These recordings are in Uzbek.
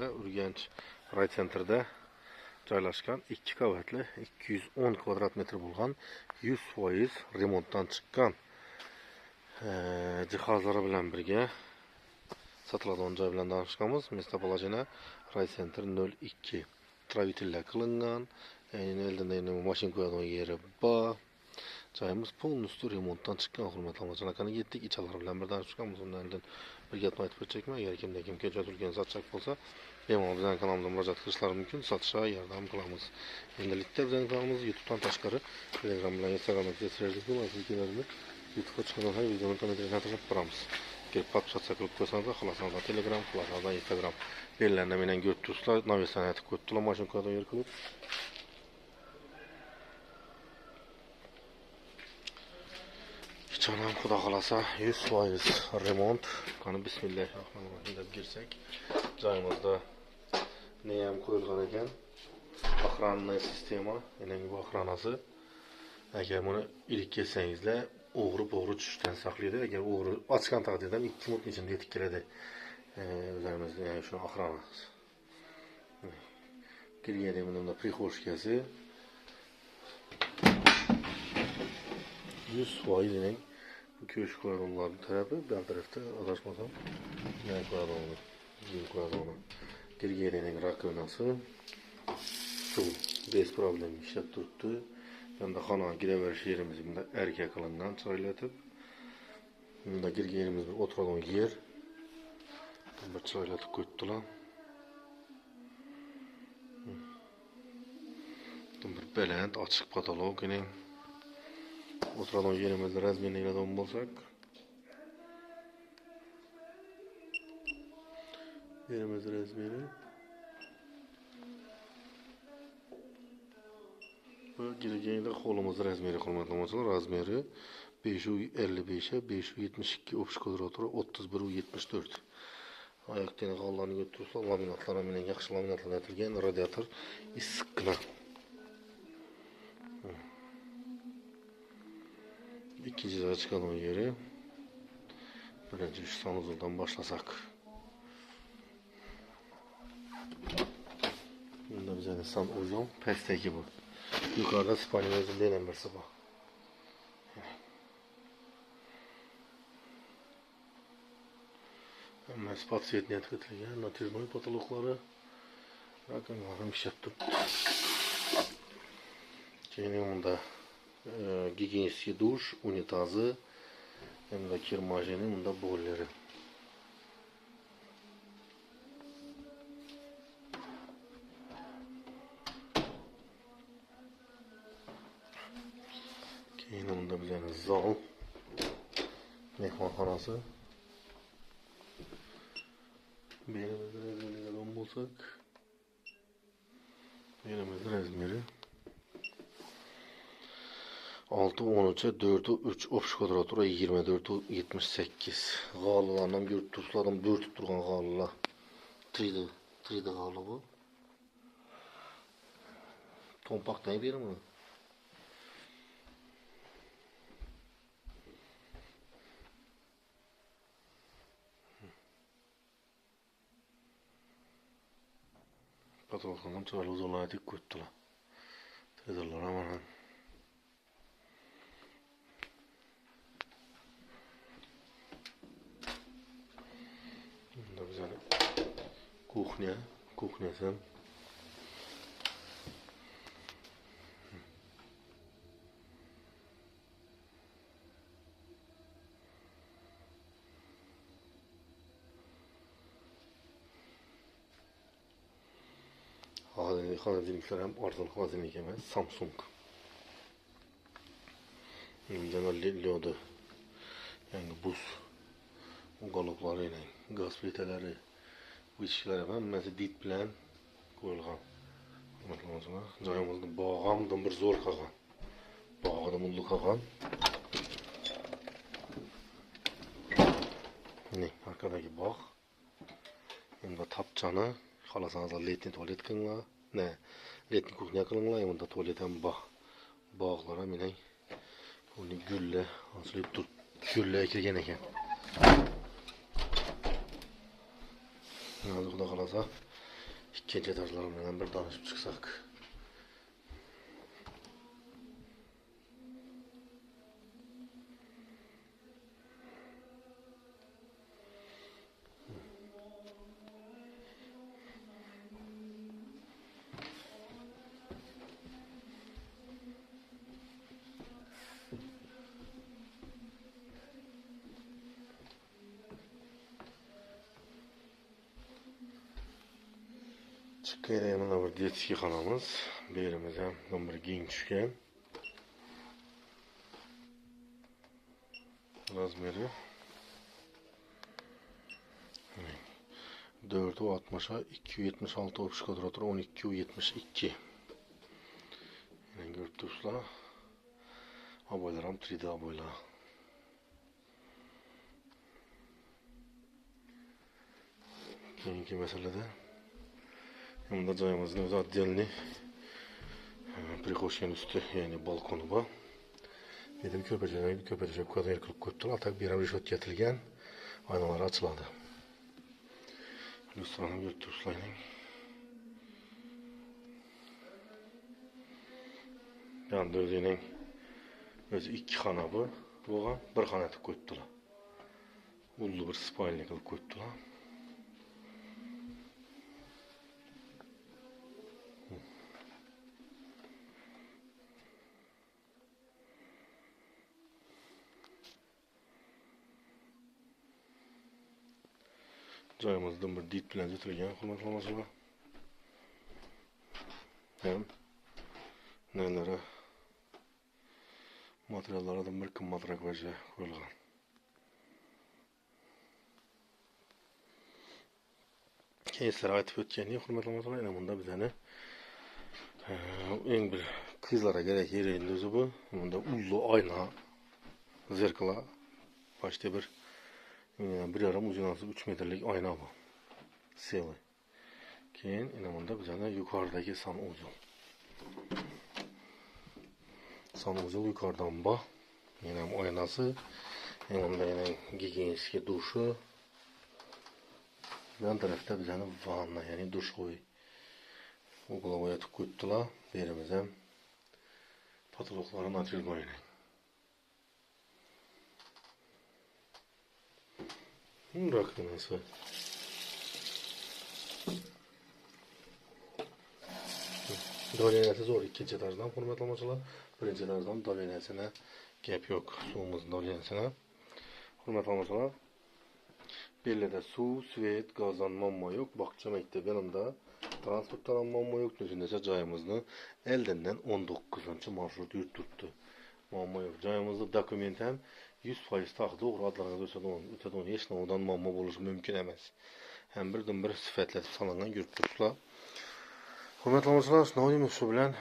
joyimizda Urganch raycentrida joylashgan 2 qavatli 210 kvadrat metr bo'lgan 100% remontdan chiqqan jihozlari bilan birga sotiladigan joy bilan tanishganmiz. Местоположение raycentr 02. Travitellar qilingan, endi mashina qo'yadigan yeri bor. Joyimiz полностью remontdan chiqqan. Hurmatli obunachilar, yetdik ichalar bilan bir tanishganmiz. Undan bir gap aytib o'tchakman. Agar kimda kim ko'chatilgan sotchak bo'lsa, bemalol bizning kanalimizga murojaat qilishlari mumkin. Sotishga yordam qilamiz. Endilikda bizning kanalimiz YouTube'dan tashqari Telegram bilan Instagramda tezroq videolarni YouTube'ga chiqqan har videoni kommentariyada tashlab boramiz. Kelib podpisatsiya qilib qo'ysangiz, xohlasangiz Telegram, xohlasangiz Instagram bellarni mendan ko'rib turibsizlar. Novislarni aytib ko'ribdilar, mashina qo'yadigan yer qilib. Canım xudo xolasa 100% remont. Qani bismillahirrohmanirrohim deb girsak, joyimizda ne ham qo'yilgan ekan. Охранная sistema, ya'ni bu охранасы. Agar buni ilk kelsangizlar, o'g'ri tushishdan saqlaydi. Agar o'g'ri ochgan taqdirda 2 minut ichida yetib keladi. O'zlarimizda ya'ni shuni охранасы. Kirganda bunda prixoshkasi 100% köşk koyarlar tarafı, bir tarafta adashmasam ne koyarlar, yiyip koyarlar. Geriyenin rakonası, su, bez problemi işlep tuttu. Ben de xana gireveriş yerimizi bunda erkek alandan çaylatıp, bunda geriyenimiz bir oturalım yer, bir çaylatıp koydular. Bir belent açık katalog yine. Oturalım yerimizde razmeni ilan olsak. Yerimizde razmeni. Bu geleceğinde kolumuzda razmeni kullanılmalıdır. Razmeri 555'e 572 opş kvadratı 3174. Ayaklarını qallarını götürürsə, laminatlara menen yaxşı laminatlar ətilgən radiator issiqqina. İkinci daha çıkalım yeri. Birinci şu sanuzuldan başlasak. Bunda bize de sanuzul pesteki bu. Yukarıda spanyolizm denen birisi bu. Hemen spat setine tıkıtılgan natürmay patologları rakamlarım işlettim. Keyin bunda gigiyeniski duş, unitazı, hem de kirmajeni, bunda bolleri. Keyin bunda bir tane zal, mehmanxonası. Belimizde razmeriyle bulsak, belimizde razmeri 6-13'e 4'ü 3 opş kvadratura 24'ü 78. Qalılardan görüp tutuladım, 4 tutturgan qalılar. 3'de qalı bu. Tompak ne bilir mi? Patologlardan çoğalı uzunluğa dik koydular. Tezirler aman. Bunda bize kuchnyası. Xanadilikler hem arzalık vazinik emez. Samsung. Genelde lyodu. Yani buz. Qalıqları ilə, qaz pliteləri, bu içkiləri həmməsi dit bilən qoyulğan. Cayımızda bağamdan bir zor qağan. Bağada mullu qağan. Arkadaki bağ. Hem de tapçanı. Xalasanızda letni tuvalet qılınlar. Letni kuxnya qılınlar. Hem de tuvalet hem bağ. Bağlara minək. Onu gülle, asılıyıb dur. Gülle ekirgen eken. Xudo xolasa İkinci etajlarından bir danışıp çıksak. Çıkkayda yanına bir detski kanamız. Birimize bir giyin düşken. Razmeri 4'u 60'a 276 ofis kvadratı 12'u 72. Yani görüp dursa aboylaram 3D aboyla. Keyinki meselede yanında cayımızın özü отдельный prikosyen üstü yani balkonu var. Bir de bir köpecek bu kadar yer kılıp koyuptular. Atak bir rüşvet getilgen aynaları açıladı. Lüstranı görüp dursalayın. Yani özü iki kanabı boğan bir kanatı koyuptular. Ullu bir spaylı kılıp koyuptular. Cayımızdan bir dit bilen getirgen kurmatlaması var. Hem nelere materyallara da bir kımmatrak vece koyulgan. Keysler aytıp ötkenliği kurmatlaması var. Yani bunda bir tane en bir kızlara gerek yerinde özü bu. Bunda ullu ayna, zerkala, başta bir yarım uzunası 3 metrelik ayna bu. Seli. Keyin bunda bir tane yukarıdaki sanuzul. Sanuzul yukarıdan bak. Yine aynası. Bunda yine gigiyenski duşu. Yan tarafta bir tane vanna yani duş koyu. Uygulamayı atıp koyuttular. Birimize patologların açılmayı. Rakınası. Dolenesi zor. İkinci etajdan hurmatlamacılar. Birinci etajdan dolenesine gap yok. Suyumuzun dolenesine. Hurmatlamacılar. Belli de su, svet, gazdan mamma yok. Bakça mektebi yanında transporttan mamma yok. Nüzündese cayımızda eldinden 19. marşrut yurt tuttu. Mamma yok. Cayımızda dokumenten 100% taxdı. Uğur adlarına ötede onu hiç odan mamma buluşu mümkün emez. Hem birden bir sıfatletip salınan yurt tuttular. Hürmetli olmuşlar, Snowd'un şu bilen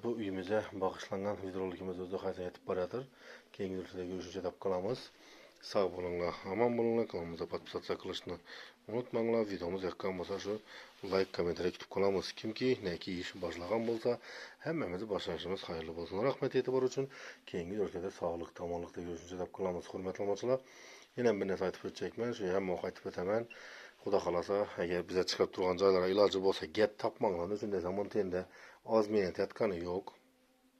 bu uyumuza bağışlanan videolarımız özde hayata yetip baradır. Keyingi videoda görüşünce tap kalamız. Sağ bulunla, aman bulunla, kanalımıza patpisatsa kılışını unutmanglar. Videomuz yakkan bolsa şu like, komentari kütüp kalamız. Kimki neki iş başlagan bolsa hemmemizi başlayışımız hayırlı bolsun. Rahmet etibar üçün keyingi videoda sağlık, tamanlıkta görüşünce tap kalamız. Hürmetli olmuşlar. Yine bir ne saytıp ötecekmen, şu hem o kaytıp ötemen. Xuda xalasa, eğer bize çıkıp durgan joylara ilacı bolsa get tapmanglar. Üçünde zaman tende az mehnat yatkanı yok.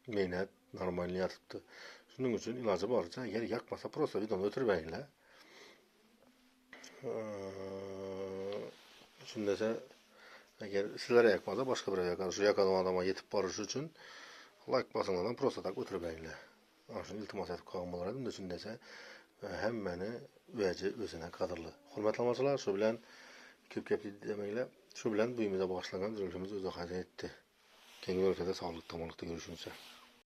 Mehnat normalini yatıptı. Şunun için ilacı barca eğer yakmasa prosta videonu ötürmeyinler. Üçündese eğer sizlere yakmasa başka bir yakar. Şu yakadan adama yetip barış için like basınlardan prosta tak ötürmeyinler. Şunu iltimas etip kalmalardım da üçündese hem beni özüne kadırlı. Hürmetli şu bilen köp demeyle şu bilen buyumuza bağışlanan dönüşümüz özü hazır etti. Kendi ülkede sağlıklı, tamanlıkta görüşünüze.